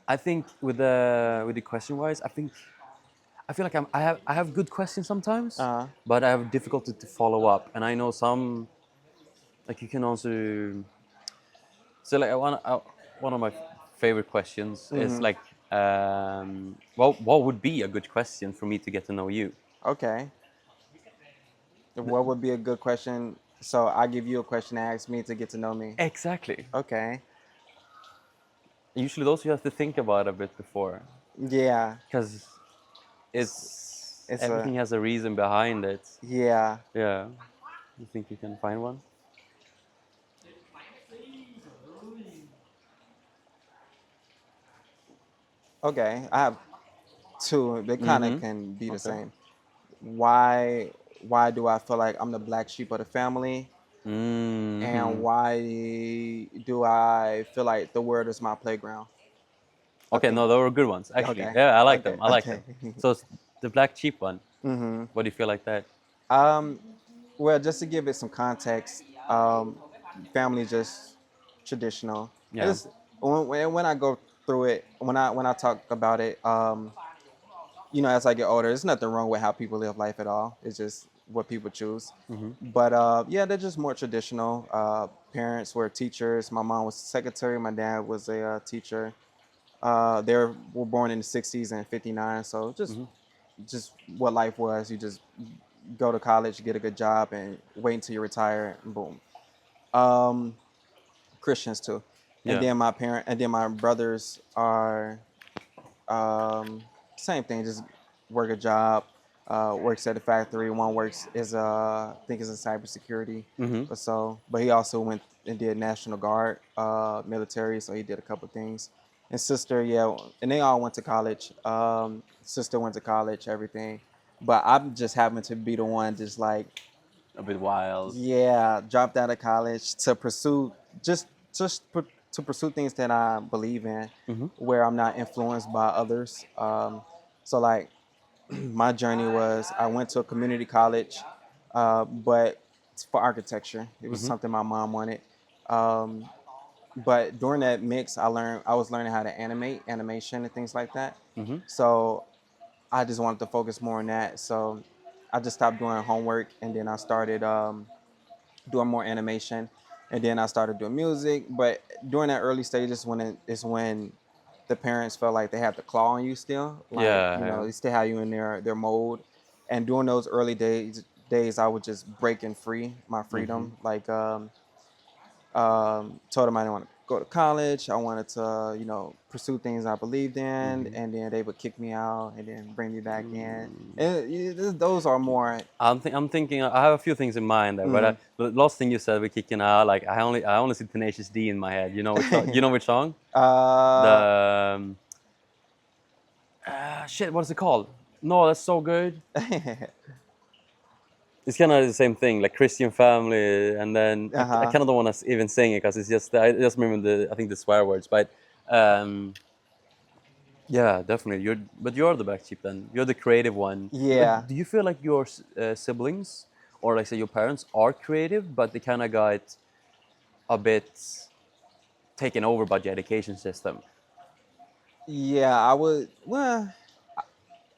I think with the question wise, I feel like I have good questions sometimes, Uh-huh. but I have difficulty to follow up. And I know some like you can answer. So like one of my favorite questions is Mm-hmm. like, well, what would be a good question for me to get to know you? Okay. What would be a good question? So I give you a question to ask me to get to know me. Exactly. Okay. Usually those you have to think about a bit before, Yeah. because it's It's a everything has a reason behind it. yeah. Yeah. You think you can find one? Okay. I have two. They kind of Mm-hmm. can be the Okay. same. Why do I feel like I'm the black sheep of the family? And Mm-hmm. why do I feel like the world is my playground? I Okay, think no, those were good ones actually. okay. Yeah, I like them. Okay. I like Okay. them. So the black cheap one. Mm-hmm. What do you feel like that? Um, well, just to give it some context, family is just traditional. I Yeah. just when I go through it, when I talk about it, as I get older, there's nothing wrong with how people live life at all. It's just what people choose. Mm-hmm. But yeah, they're just more traditional. Parents were teachers. My mom was a secretary. My dad was a teacher. Were born in the '60s and '59, so just Mm-hmm. just what life was. You just go to college, get a good job, and wait until you retire, and boom. Um, Christians too, and Yeah. then my brothers are same thing. Just work a job, works at a factory. One works is I think is in cybersecurity Mm-hmm. or so, but he also went and did National Guard, military. So he did a couple things. And sister, yeah, and they all went to college. Sister went to college, everything. But I'm just happened to be the one, just like A bit wild. yeah, dropped out of college to pursue to pursue things that I believe in, Mm-hmm. where I'm not influenced by others. So like my journey was I went to a community college, but it's for architecture. It was Mm-hmm. something my mom wanted. Um, but during that mix, I was learning how to animation and things like that. Mm-hmm. So I just wanted to focus more on that. So I just stopped doing homework, and then I started doing more animation, and then I started doing music. But during that early stages, is when the parents felt like they had the claw on you still, like Yeah. they still have you in their mold. And during those early days, I was just breaking free, my Mm-hmm. freedom. Like told them I didn't want to go to college. I wanted to, pursue things I believed in, Mm-hmm. and then they would kick me out and then bring me back in. And those are more. I'm thinking. I have a few things in mind there, but Mm, the last thing you said with kicking out, like I only see Tenacious D in my head. You know which song? You know which song? uh, The shit. What is it called? No, that's so good. It's kind of the same thing, like Christian family, and then I uh-huh. kind of don't want to even sing it because it's just I just remember I think the swear words, but um, yeah, definitely you're the black sheep then. You're the creative one. Yeah. But do you feel like your siblings or like say your parents are creative, but they kind of got a bit taken over by the education system? Yeah, I would. Well,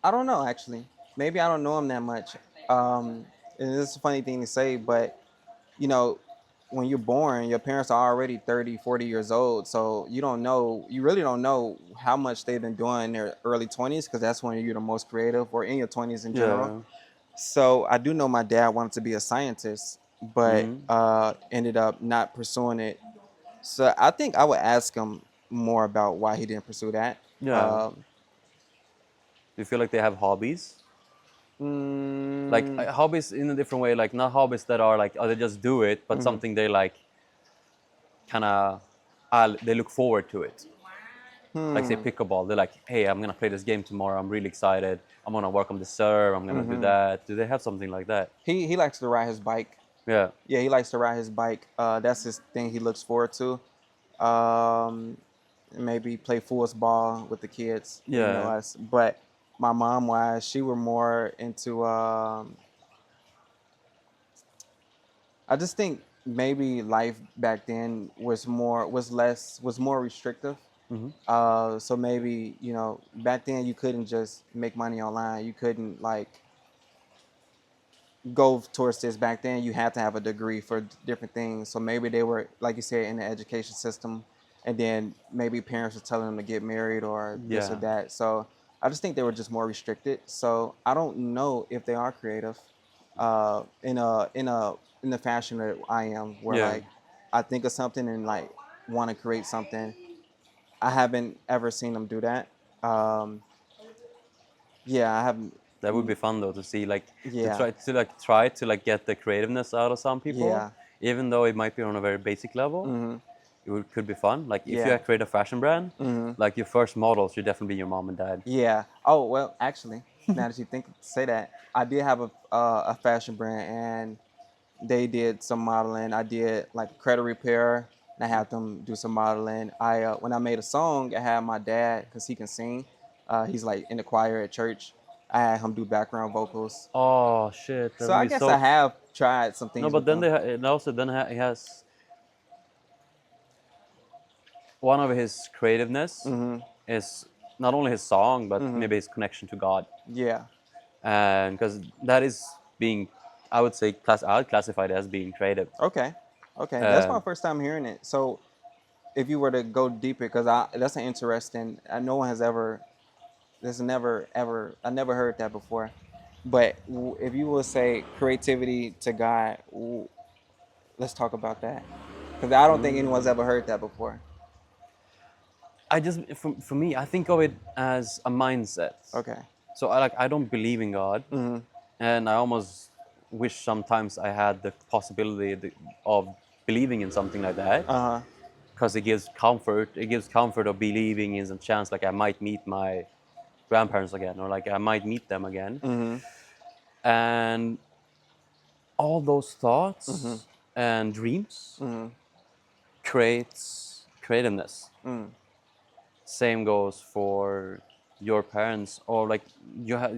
I don't know actually. Maybe I don't know him that much. And it's a funny thing to say, but you know, when you're born, your parents are already 30, 40 years old. So you really don't know how much they've been doing in their early 20s because that's when you're the most creative, or in your 20s in general. Yeah. So I do know my dad wanted to be a scientist, but Hmm. ended up not pursuing it. So I think I would ask him more about why he didn't pursue that. Yeah. Do Um, you feel like they have hobbies? Like mm, hobbies in a different way, like not hobbies that are like, oh, they just do it, but mhm, something they like kind of, they look forward to it. Like say hmm, pickleball, they're like, hey, I'm gonna play this game tomorrow. I'm really excited. I'm gonna work on the serve. I'm gonna do hmm. that. Do they have something like that? He likes to ride his bike. Yeah. Yeah, he likes to ride his bike. That's his thing he looks forward to. Um, maybe play football with the kids, Yeah. us. But my mom wise, she were more into I just think maybe life back then was more restrictive. Hmm. So maybe, back then you couldn't just make money online. You couldn't like go towards this. Back then you had to have a degree for different things. So maybe they were, like you said, in the education system, and then maybe parents were telling them to get married or this or Yeah. that. So I just think they were just more restricted. So I don't know if they are creative in the fashion that I am, where Yeah. like I think of something and like want to create something. I haven't ever seen them do that. Um, yeah, I haven't. That would be fun though to see, like, to Yeah, try to get the creativeness out of some people, yeah, even though it might be on a very basic level. hmm, Could be fun. Like if you yeah, create a fashion brand, hmm, like your first model should definitely be your mom and dad. yeah. Oh well, actually, now that you say that, I did have a fashion brand, and they did some modeling. I did like credit repair, and I had them do some modeling. I when I made a song, I had my dad because he can sing. He's like in the choir at church. I had him do background vocals. Oh shit, that So would I be guess I so. have tried some No, things but with then them. and also then he has one of his creativeness Hmm. is not only his song, but Hmm. maybe his connection to God, Yeah. and because that is being, I would say, I would classify it as being creative. Okay. Okay. That's Uh, my first time hearing it. So if you were to go deeper, because that's an interesting. No one has ever. There's never ever. I never heard that before. But if you will say creativity to God, let's talk about that. Because I don't think anyone's mm, ever heard that before. I just, for me, I think of it as a mindset. Okay. So I don't believe in God, Mm-hmm. and I almost wish sometimes I had the possibility of believing in something like that, Uh-huh. because it gives comfort. It gives comfort of believing in some chance, like I might meet my grandparents again, or like I might meet them again, Mm-hmm. and all those Mm-hmm. thoughts and dreams Mm-hmm. creates creativeness. Mm. Same goes for your parents, or like you have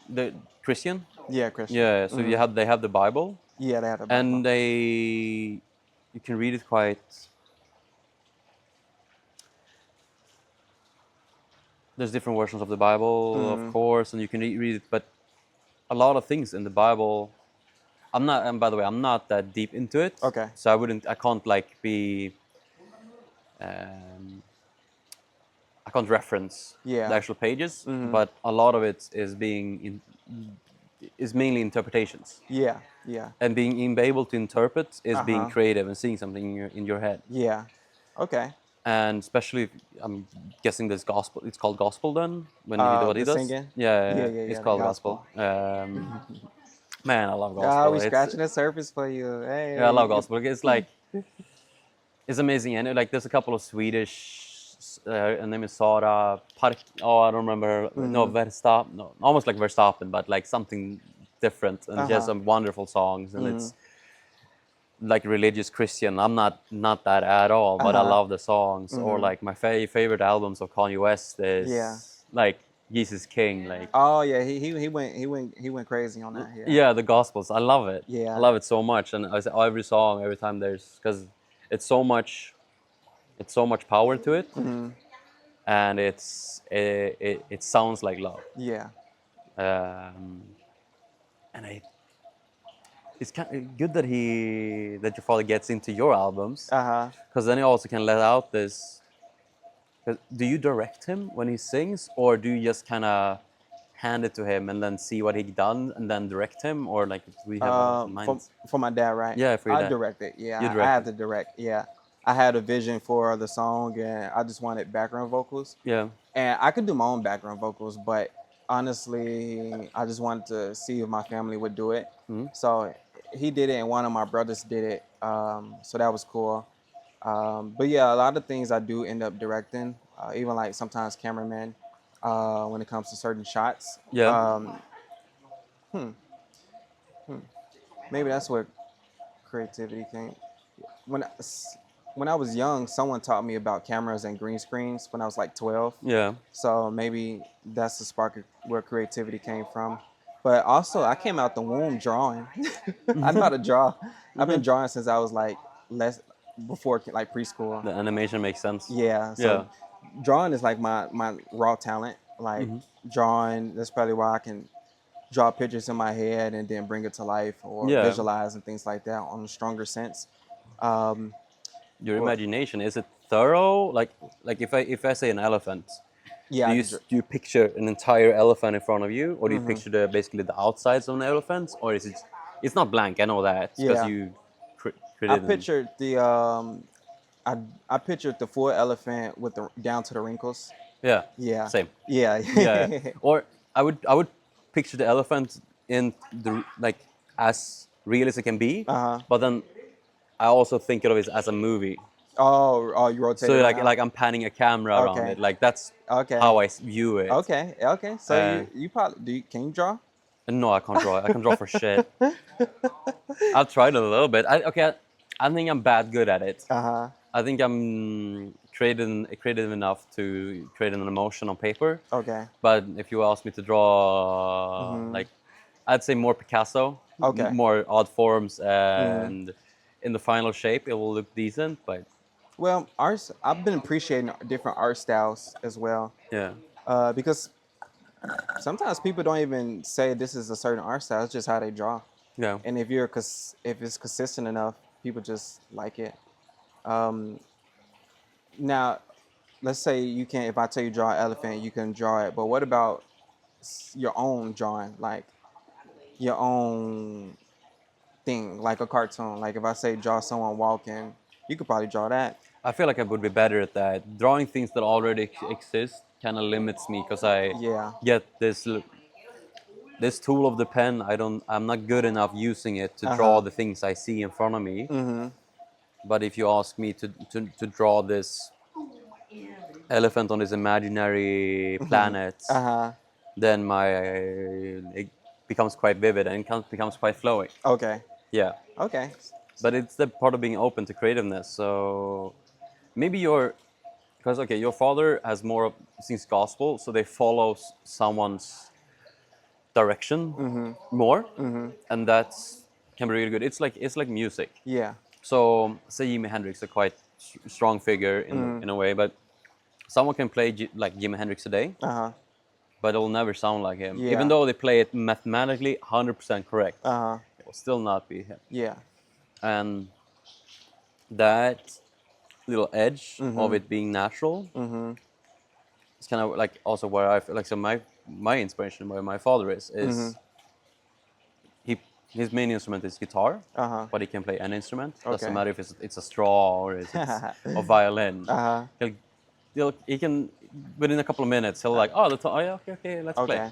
the Christian. Yeah, Christian. Yeah, so Mm-hmm. they have the Bible, Yeah, they had a and Bible. you can read it quite. There's different versions of the Bible, of Mm-hmm. course, and you can read it, but a lot of things in the Bible. I'm not, and by the way, I'm not that deep into it, Okay. so I can't like be, um, I can't reference the Yeah. actual pages, Mm-hmm. but a lot of it is mainly interpretations, Yeah. Yeah. and being able to interpret is being Uh-huh. creative and seeing something in your head. Yeah. Okay. And especially I'm guessing this gospel, it's called gospel then when he do what he The does. singing. Yeah, Yeah, yeah, yeah, it's yeah. The called gospel. gospel. Man, I love Ah, gospel. we It's scratching the surface for you. Yeah, I love Hey. gospel. It's like it's amazing, and like there's a couple of Swedish. Her name is Sara Park. Oh, I don't remember. No, Mm-hmm. Verstappen. No, almost like Verstappen, but like something different. And she has Uh-huh. some wonderful songs, and Mm-hmm. it's like religious Christian. I'm not that at all, but I Uh-huh. love the songs. Or Mm-hmm. like my favorite albums of Kanye West Yeah. is like Jesus King. Like Oh yeah, he went crazy on that. Yeah. yeah, the Gospels. I love it. I Yeah. love it so much, and every song, every time there's because it's so much, it's so much power to it, Mm-hmm. and it sounds like love. Yeah. Um, and it's kind of good that your father gets into your albums, Uh-huh. because then he also can let out this. 'Cause do you direct him when he sings, or do you just kind of hand it to him and then see what he done and then direct him, or like do we have a mind? For my dad, right? Yeah, for your I dad. direct it. Yeah, You I direct had it. to direct. Yeah, I had a vision for the song, and I just wanted background vocals. Yeah. And I could do my own background vocals, but honestly, I just wanted to see if my family would do it. Mhm. So he did it, and one of my brothers did it. So that was cool. But yeah, a lot of things I do end up directing, even like sometimes cameraman, when it comes to certain shots. Yeah. Hmm, Maybe that's where creativity came. When I, when I was young, someone taught me about cameras and green screens when I was like 12. Yeah. So maybe that's the spark of where creativity came from. But also, I came out the womb drawing. I know how to draw. I've been drawing since I was like less before like preschool. The animation makes sense. Yeah. Yeah. So drawing is like my raw talent. Like drawing, that's probably why I can draw pictures in my head and then bring it to life or Yeah. visualize and things like that on a stronger sense. Um, Your well, imagination, is it thorough? Like if I say an elephant, yeah, do I you can do you picture an entire elephant in front of you, or do you Mm-hmm. picture basically the outsides of an elephant, or is it? It's not blank. I know that because Yeah. you I created them. pictured I I pictured the full elephant with the down to the wrinkles. Yeah. Yeah. Same. Yeah. Yeah. Or I would picture the elephant in the like as real as it can be, Uh-huh. but then I also think of it as a movie. Oh, you rotate it So like around. like I'm panning a camera around Okay. it. Like that's Okay. how I view it. Okay. So Uh, you probably can you draw? no, I can't draw. I can draw for shit. I've tried it a little bit. I think I'm bad good at it. Uh-huh. I think I'm creative enough to create an emotion on paper. Okay. But if you ask me to draw, like, I'd say more Picasso, Okay. more odd forms, and in the final shape, it will look decent. But Well, arts I've been appreciating different art styles as well. yeah, Because sometimes people don't even say this is a certain art style, it's just how they draw. yeah, And if it's consistent enough, people just like it. Um, Now, let's say you can, if I tell you draw an elephant, you can draw it. But what about your own drawing, like your own thing, like a cartoon? Like if I say draw someone walking, you could probably draw that. I feel like I would be better at that. Drawing things that already exist kind of limits me because I Yeah. get this tool of the pen. I'm not good enough using it to draw Uh-huh. the things I see in front of me. Mm-hmm. But if you ask me to draw this elephant on this imaginary planet, Uh-huh. then it becomes quite vivid and becomes quite flowing. Okay. Yeah, Okay. but it's the part of being open to creativeness. So maybe because okay, your father has more sings gospel, so they follow someone's direction more, and that's can be really good. It's like music. Yeah. So say Jimi Hendrix, a quite strong figure in a way, but someone can play like Jimi Hendrix today, Uh-huh. but it will never sound like him. Yeah. Even though they play it mathematically 100% correct, Uh-huh. it will still not be him. Yeah. And that little edge of it being natural is kind of like also where I feel like so my inspiration, where my father is his main instrument is guitar, Uh-huh. but he can play any instrument. Okay. Doesn't matter if it's a straw or it's a violin. Uh-huh. He can within a couple of minutes he'll like, oh yeah, okay, let's play.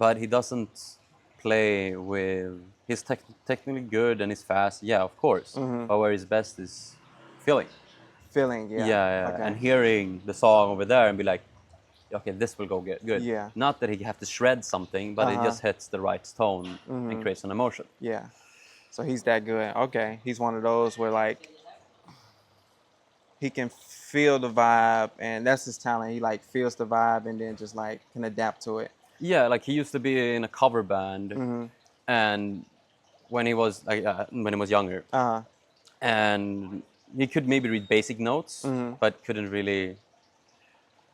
But he doesn't play with he's technically good and he's fast, yeah, of course. But where he's best is feeling. Feeling, yeah. Yeah. Okay. And hearing the song over there and be like, okay, this will go good. Yeah. Not that he have to shred something, but it Uh-huh. just hits the right tone and creates an emotion. Yeah. So he's that good. Okay. He's one of those where like he can feel the vibe and that's his talent. He like feels the vibe and then just like can adapt to it. Yeah, like he used to be in a cover band, and when he was younger, Uh-huh. and he could maybe read basic notes, but couldn't really.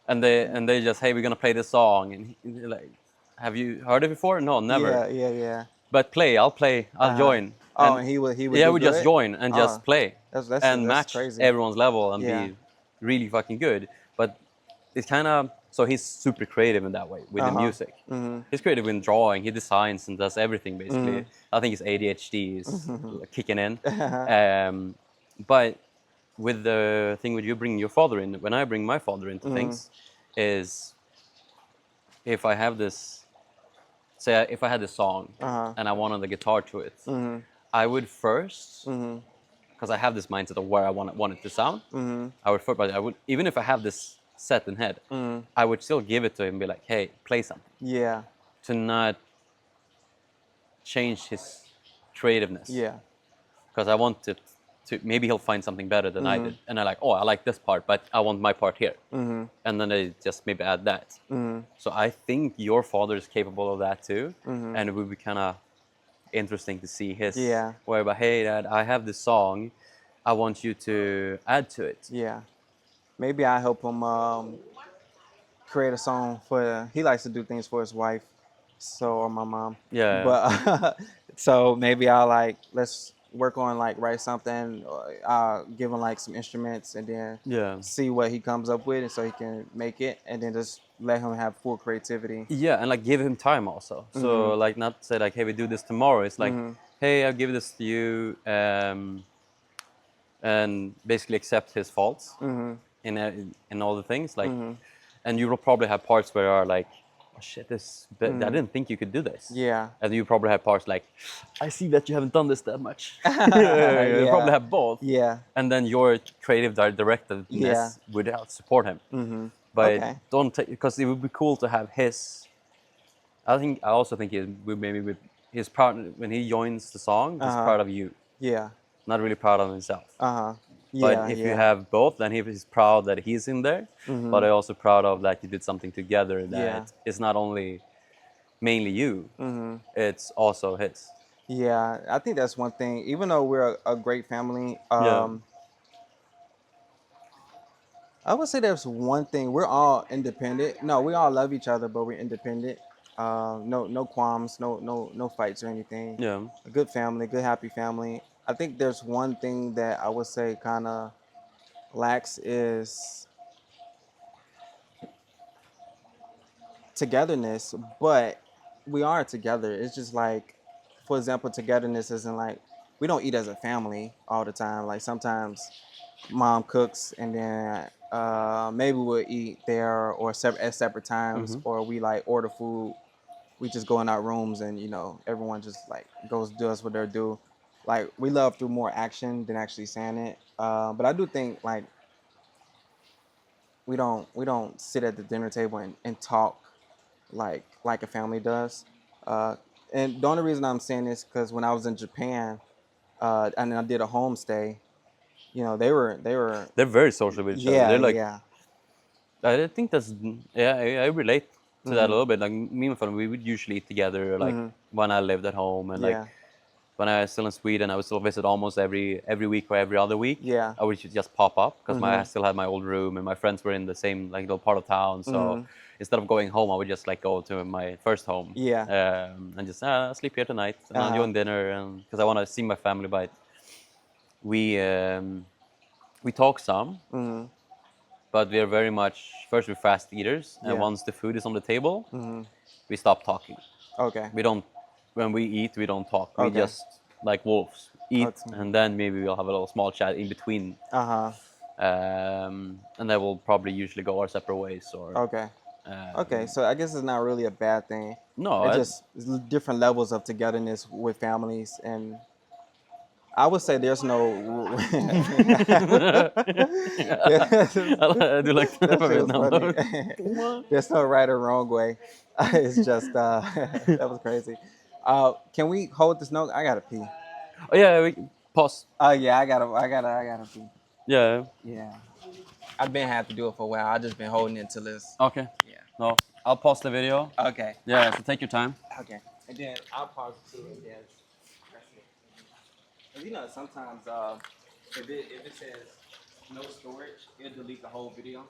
And they just, hey, we're gonna play this song, and he like Have you heard it before? No, never. Yeah, yeah, yeah. But play, I'll play, I'll Uh-huh. join. Oh, And and he would yeah, do we just good. join and Oh, just play and that's match crazy. everyone's level and Yeah. be really fucking good. But it's kind of, so he's super creative in that way with the Uh-huh. music. Mhm. He's creative in drawing, he designs and does everything basically. Mhm. I think his ADHD is kicking in. Uh-huh. But with the thing with you bringing your father in, when I bring my father into things, is if I have this, say, if I had this song Uh-huh. and I wanted the guitar to it, Mhm. I would first, Mhm. because I have this mindset of where I want it to sound. Mhm. I would first, but I would, even if I have this set in head, Mhm. I would still give it to him and be like, hey, play something, Yeah. to not change his creativeness. Yeah. Because I want it to, maybe he'll find something better than I Mhm. did. And I like, oh, I like this part, but I want my part here. Mhm. And then I just maybe add that. Mhm. So I think your father is capable of that too. Mhm. And it would be kind of interesting to see his, Yeah. where, but hey, Dad, I have this song. I want you to add to it. Yeah. Maybe I help him create a song for. He likes to do things for his wife, so or my mom. Yeah. But so maybe I'll like let's work on like write something. Or I'll give him like some instruments and then Yeah. see what he comes up with, and so he can make it, and then just let him have full creativity. Yeah, and like give him time also. So like not say like, hey, we do this tomorrow. It's like, hey, I'll give this to you, and basically accept his faults in all the things. Like, and you will probably have parts where are like, oh shit, I didn't think you could do this. Yeah. And you probably have parts like, I see that you haven't done this that much. You Yeah. probably have both. Yeah. And then your creative directedness Yeah. would help support him. But Okay. don't take, because it would be cool to have his. I also think he would maybe with his proud when he joins the song. He's proud of you, Yeah. not really proud of himself. Uh-huh. But Yeah. if you Yeah. have both, then he's proud that he's in there. But I'm also proud of that you did something together that Yeah. it's not only mainly you, it's also his. Yeah, I think that's one thing. Even though we're a great family, Yeah. I would say there's one thing. We're all independent. No, we all love each other, but we're independent. No qualms, no fights or anything. Yeah. A good family, good happy family. I think there's one thing that I would say kind of lacks is togetherness, but we are together. It's just like, for example, togetherness isn't like we don't eat as a family all the time. Like sometimes mom cooks and then maybe we'll eat there or at separate times, or we like order food. We just go in our rooms and everyone just like goes does what they do. Like we love through more action than actually saying it. But I do think like we don't sit at the dinner table and talk like a family does. Uh, and the only reason I'm saying this because when I was in Japan, and I did a homestay, they were They're very social with each other. yeah, They're like, yeah. I think that's, yeah, I relate to that a little bit. Like me and my family, we would usually eat together. Like when I lived at home, and like Yeah. when I was still in Sweden, I would still visit almost every week or every other week. Yeah. I would just pop up because I still had my old room, and my friends were in the same like little part of town. So instead of going home, I would just like go to my first home. Yeah. And just sleep here tonight, and I'll Uh-huh. join dinner, and because I want to see my family. But we talk some, but we are very much first we're fast eaters, and Yeah. once the food is on the table, we stop talking. Okay. We don't when we eat, we don't talk. We Okay. just like wolves eat, Okay. and then maybe we'll have a little small chat in between, Uh-huh. and then we'll probably usually go our separate ways. Or Okay. Okay. So I guess it's not really a bad thing. no, It's just different levels of togetherness with families, and I would say there's no. I do like That that shit was now. funny. There's no right or wrong way. It's just that was crazy. Can we hold this note? I gotta pee. Oh yeah, we pause. Oh yeah, I gotta pee. Yeah. Yeah, I've been had to do it for a while. I just been holding it till this. Okay. Yeah. No, I'll pause the video. Okay. Yeah. So take your time. Okay. And then I'll pause it too. And then press it. 'Cause sometimes if it says no storage, it'll delete the whole video.